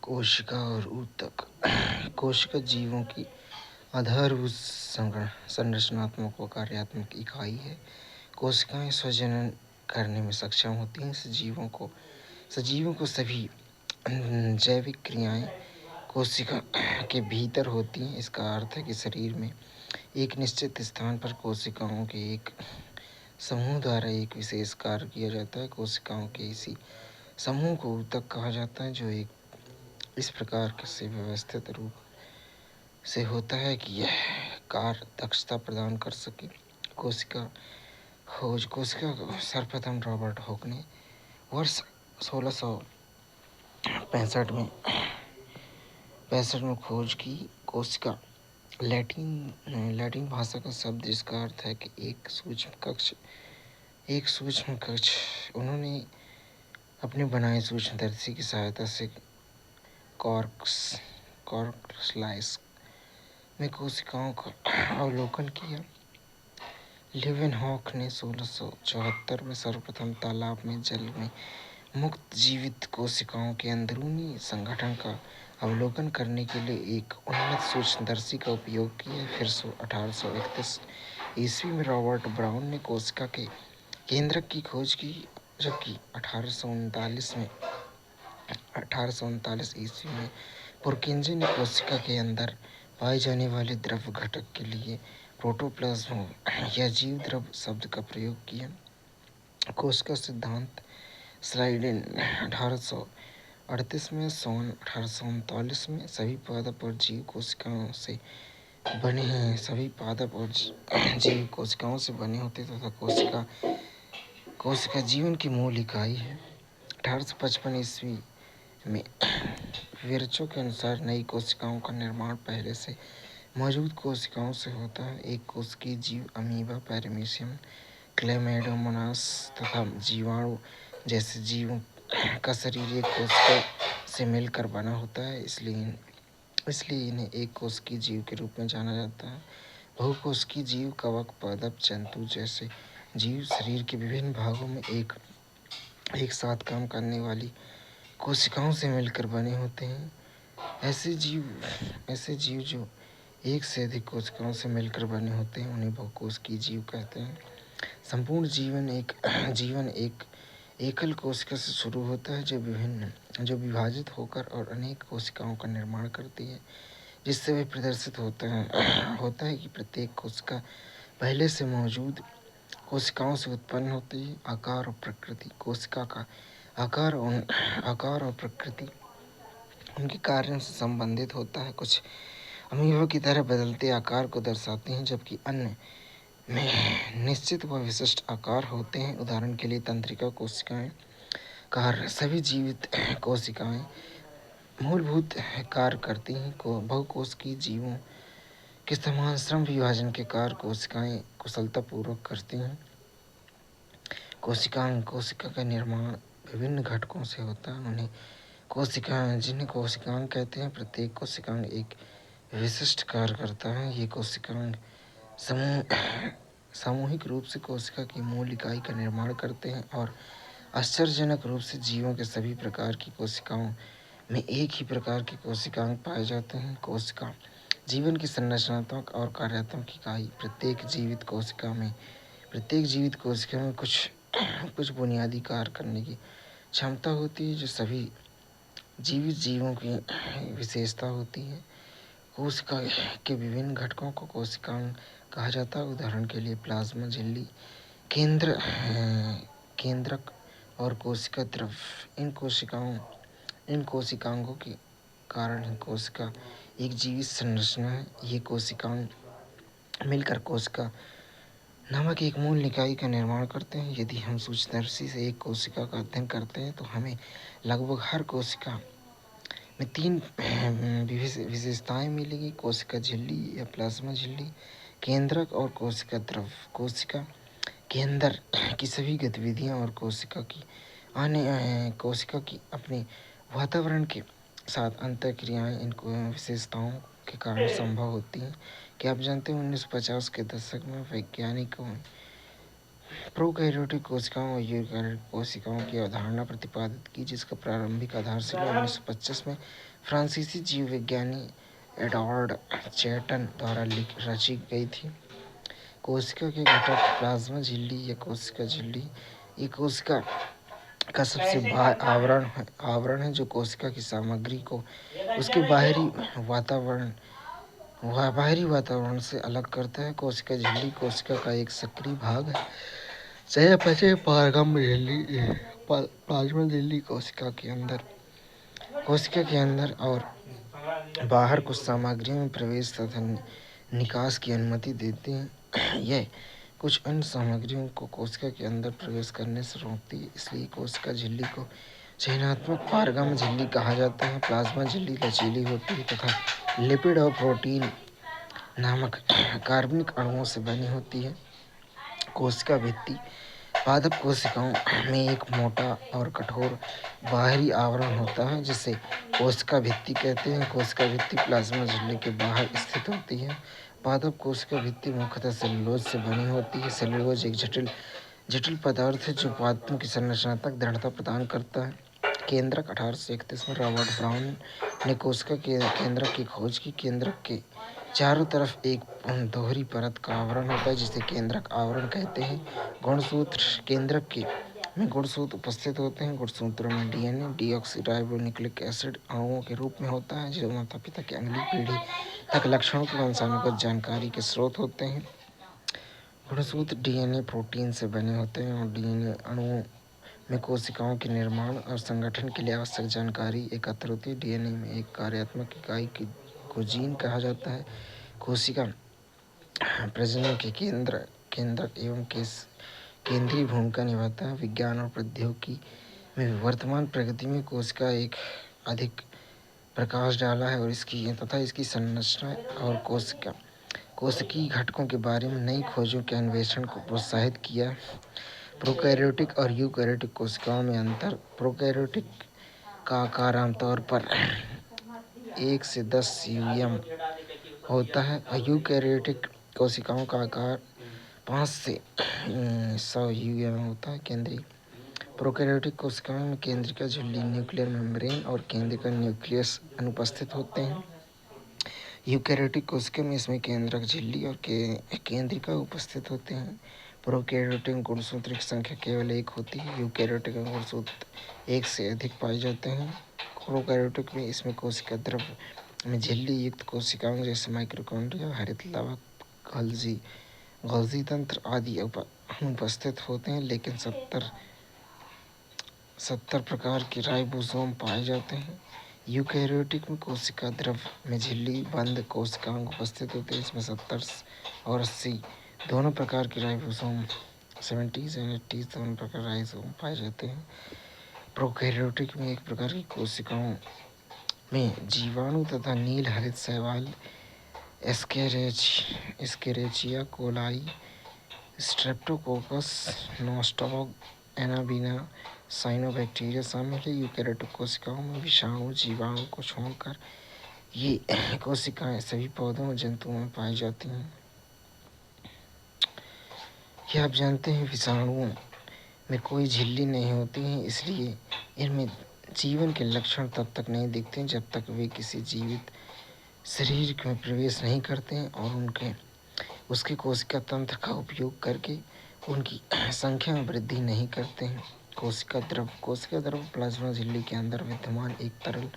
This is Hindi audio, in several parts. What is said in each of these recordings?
कोशिका और ऊतक। कोशिका जीवों की आधारभूत संरचनात्मक व कार्यात्मक इकाई है। कोशिकाएं स्वजनन करने में सक्षम होती हैं। सजीवों को सभी जैविक क्रियाएं कोशिका के भीतर होती हैं। इसका अर्थ है कि शरीर में एक निश्चित स्थान पर कोशिकाओं के एक समूह द्वारा एक विशेष कार्य किया जाता है। कोशिकाओं के इसी समूह को ऊतक कहा जाता है, जो एक इस प्रकार से व्यवस्थित रूप से होता है कि यह कार्य दक्षता प्रदान कर सके। कोशिका को सर्वप्रथम रॉबर्ट हॉक ने वर्ष 1665 में खोज की। कोशिका लैटिन भाषा का शब्द जिसका अर्थ है कि एक सूक्ष्म कक्ष। उन्होंने अपने बनाए सूक्ष्मदर्शी की सहायता से कॉर्कस्लाइस में कोशिकाओं का अवलोकन किया। लेवेनहॉक ने 1674 में सर्वप्रथम तालाब में जल में मुक्त जीवित कोशिकाओं के अंदरूनी संगठन का अवलोकन करने के लिए एक उन्नत सूक्ष्मदर्शी का उपयोग किया। फिर 1831 ईस्वी में रॉबर्ट ब्राउन ने कोशिका के केंद्रक की खोज की, जबकि 1839 ईस्वी में पुरकिंजे ने कोशिका के अंदर पाए जाने वाले द्रव घटक के लिए प्रोटोप्लाज्म या जीव द्रव शब्द का प्रयोग किया। कोशिका सिद्धांत स्लाइडेन 1838 में, सोन 1839 में सभी पादप और जीव कोशिकाओं से बने होते तथा कोशिका जीवन की मूल इकाई है। 1855 ईस्वी में विरचो के अनुसार नई कोशिकाओं का निर्माण पहले से मौजूद कोशिकाओं से होता है। एक कोशिकीय जीव अमीबा, पैरामीशियम, क्लैमाइडोमोनास तथा जीवाणु जैसे जीवों का शरीर एक कोशिका से मिलकर बना होता है, इसलिए इन्हें एक कोशिकीय जीव के रूप में जाना जाता है। बहुकोशिकीय जीव कवक, पादप, जंतु जैसे जीव शरीर के विभिन्न भागों में एक साथ काम करने वाली कोशिकाओं से मिलकर बने होते हैं। ऐसे जीव जो एक से अधिक कोशिकाओं से मिलकर बने होते हैं उन्हें बहुकोशिकीय जीव कहते हैं। संपूर्ण जीवन एक एकल कोशिका से शुरू होता है, जो विभाजित होकर और अनेक कोशिकाओं का निर्माण करती है, जिससे वह प्रदर्शित होता है कि प्रत्येक कोशिका पहले से मौजूद कोशिकाओं से उत्पन्न होती है। आकार और प्रकृति। कोशिका का आकार और प्रकृति उनके कार्यों से संबंधित होता है। कुछ अमीबा की तरह बदलते आकार को दर्शाती हैं, जबकि अन्य में निश्चित व विशिष्ट आकार होते हैं। उदाहरण के लिए तंत्रिका कोशिकाएं। कार्य। सभी जीवित कोशिकाएं मूलभूत कार्य करती हैं। बहुकोशिकीय जीवों के समान श्रम विभाजन के कार्य कोशिकाएं कुशलतापूर्वक करती हैं। कोशिका का निर्माण विभिन्न घटकों से होता है। जिन्हें कोशिकांग कहते हैं। प्रत्येक कोशिकांग एक विशिष्ट कार्य करता है। ये कोशिकांग सामूहिक रूप से कोशिका की मूल इकाई का निर्माण करते हैं और आश्चर्यजनक रूप से जीवों के सभी प्रकार की कोशिकाओं में एक ही प्रकार के कोशिकांग पाए जाते हैं। कोशिका जीवन की संरचनात्मक और कार्यात्मक इकाई। प्रत्येक जीवित कोशिका में कुछ बुनियादी कार्य करने की क्षमता होती है, जो सभी जीवित जीवों की विशेषता होती है। कोशिका के विभिन्न घटकों को कोशिकांग कहा जाता है। उदाहरण के लिए प्लाज्मा झिल्ली, केंद्रक और कोशिका द्रव। इन कोशिकांगों के कारण ही कोशिका एक जीवित संरचना है। ये कोशिकांग मिलकर कोशिका नामक एक मूल इकाई का निर्माण करते हैं। यदि हम सूक्ष्मदर्शी से एक कोशिका का अध्ययन करते हैं तो हमें लगभग हर कोशिका में 3 विशेषताएं मिलेंगी: कोशिका झिल्ली या प्लाज्मा झिल्ली, केंद्रक और कोशिका द्रव। कोशिका के अंदर की सभी गतिविधियां और कोशिका की अपने वातावरण के साथ अंतःक्रियाएं इन विशेषताओं के कारण संभव होती हैं। क्या आप जानते हैं 1950 के दशक में प्रोकैरियोटिक कोशिकाओं और यूकैरियोटिक कोशिकाओं की अवधारणा प्रतिपादित की, जिसका प्रारंभिक आधारशिला 1925 में फ्रांसीसी जीव विज्ञानी एडवर्ड चैटन द्वारा रची गई थी। कोशिका के घटक प्लाज्मा झिल्ली या कोशिका झिल्ली ये कोशिका का सबसे आवरण है जो कोशिका की सामग्री को उसके बाहरी वातावरण से अलग करता है। कोशिका झिल्ली कोशिका का एक सक्रिय भाग है। चयापचय पारगम्य झिल्ली प्लाज्मा झिल्ली कोशिका के अंदर और बाहर कुछ सामग्रियों में प्रवेश तथा निकास की अनुमति देती हैं। यह कुछ अन्य सामग्रियों को कोशिका के अंदर प्रवेश करने से रोकती है, इसलिए कोशिका झिल्ली को चयनात्मक पारगम्य झिल्ली कहा जाता है। प्लाज्मा झिल्ली लचीली होती है तथा लिपिड और प्रोटीन नामक कार्बनिक अणुओं से बनी होती है। कोशिका भित्ति पादप कोशिकाओं में एक मोटा और कठोर बाहरी आवरण होता है जिसे कोशिका भित्ति कहते हैं। कोशिका भित्ति प्लाज्मा झिल्ली के बाहर स्थित होती है। पादप कोशिका भित्ति मुख्यतः सेलुलोज से बनी होती है। सेलुलोज एक जटिल पदार्थ है जो पादपों की संरचनात्मक दृढ़ता प्रदान करता है। केंद्रक 1831 में रॉबर्ट ब्राउन ने कोशिका के केंद्रक की खोज की। केंद्रक के चारों तरफ एक दोहरी परत का आवरण होता है जिसे केंद्रक आवरण कहते हैं। गुणसूत्र केंद्रक में गुणसूत्र उपस्थित होते हैं। गुणसूत्रों में डीएनए डीऑक्सीराइबोन्यूक्लिक एसिड अणुओं के रूप में होता है जो माता पिता की अगली पीढ़ी तक लक्षणों की वंशानुगत जानकारी के स्रोत होते हैं। गुणसूत्र डीएनए प्रोटीन से बने होते हैं और डीएनए अणुओं में कोशिकाओं के निर्माण और संगठन के लिए आवश्यक जानकारी एकत्र होती है। डीएनए में एक कार्यात्मक इकाई को जीन कहा जाता है। कोशिका प्रजनन के केंद्रक एवं केंद्रीय भूमिका निभाता है। विज्ञान और प्रौद्योगिकी में वर्तमान प्रगति में कोशिका एक अधिक प्रकाश डाला है और इसकी संरचना और कोशिकीय घटकों के बारे में नई खोजों के अन्वेषण को प्रोत्साहित किया। प्रोकैरियोटिक और यूकैरियोटिक कोशिकाओं में अंतर। प्रोकैरियोटिक का आकार आमतौर पर 1 से 10 यूएम होता है और यूकैरियोटिक कोशिकाओं का आकार 5 से 100 यूएम होता है। केंद्रीय प्रोकैरियोटिक कोशिकाओं में केंद्रिका झिल्ली न्यूक्लियर मेम्ब्रेन और केंद्रिका न्यूक्लियस अनुपस्थित होते हैं। यूकैरियोटिक कोशिका में इसमें केंद्रक झिल्ली और केंद्रिका उपस्थित होते हैं। प्रोकैरियोटिक में गुणसूत्र की संख्या केवल 1 होती है। यूकैरियोटिक में गुणसूत्र 1 से अधिक पाए जाते हैं। प्रोकैरियोटिक में इसमें कोशिका द्रव में झिल्ली युक्त कोशिकाओं जैसे माइटोकॉन्ड्रिया हरित लवक गोल्जी तंत्र आदि अनुपस्थित होते हैं, लेकिन 70 प्रकार के राइबोसोम पाए जाते हैं। यूकैरियोटिक में कोशिका द्रव में झिल्ली बंद कोशिकाएं उपस्थित होती हैं। इसमें 70 और 80 दोनों प्रकार के राइबोसोम 70 और 80 दोनों प्रकार राइबोसोम पाए जाते हैं। प्रोकैरियोटिक में एक प्रकार की कोशिकाओं में जीवाणु तथा नील हरित शैवाल Escherichia coli Streptococcus Nostoc Anabaena cyanobacteria शामिल है। यूकैरियोटिक कोशिकाओं में विषाणु जीवाणु को छोड़कर ये कोशिकाएं सभी पौधों और जंतुओं में पाई जाती हैं। क्या आप जानते हैं विषाणुओं में कोई झिल्ली नहीं होती है, इसलिए इनमें जीवन के लक्षण तब तक नहीं दिखते जब तक वे किसी जीवित शरीर में प्रवेश नहीं करते हैं और उसके कोशिका तंत्र का उपयोग करके उनकी संख्या में वृद्धि नहीं करते हैं। कोशिका द्रव प्लाज्मा झिल्ली के अंदर विद्यमान एक तरल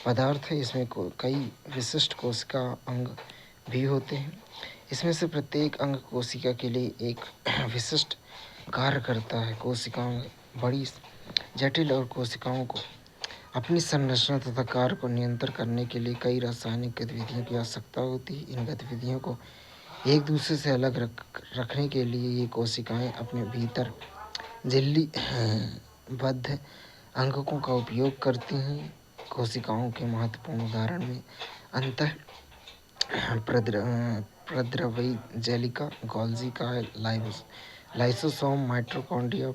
पदार्थ है। इसमें कई विशिष्ट कोशिका अंग भी होते हैं। इसमें से प्रत्येक अंग कोशिका के लिए एक विशिष्ट कार्य करता है। कोशिकाओं बड़ी जटिल और कोशिकाओं को अपनी संरचना तथा कार्य को नियंत्रण करने के लिए कई रासायनिक गतिविधियों की आवश्यकता होती है। इन गतिविधियों को एक दूसरे से अलग रखने के लिए ये कोशिकाएं अपने भीतर झिल्ली बद्ध अंगकों का उपयोग करती हैं। कोशिकाओं के महत्वपूर्ण उदाहरण में अंतः प्रद्रव्य जेलिका गोल्जी का लाइसोसोम माइटोकॉन्ड्रिया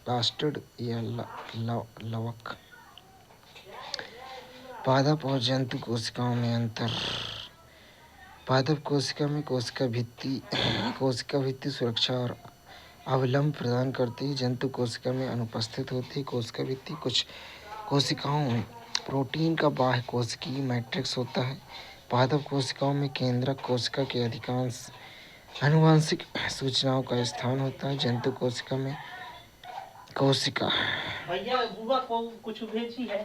प्लास्टिड या लवक। पादप और जंतु कोशिकाओं में अंतर। पादप कोशिका में कोशिका भित्ति सुरक्षा और अवलंब प्रदान करती है। जंतु कोशिका में अनुपस्थित होती है। कोशिका भित्ति कुछ कोशिकाओं में प्रोटीन का बाह्य कोशिकीय मैट्रिक्स होता है। पादप कोशिकाओं में केंद्रक कोशिका के अधिकांश आनुवंशिक सूचनाओं का स्थान होता है। जंतु कोशिका में कोशिका भैया बुआ को कुछ भेजी है।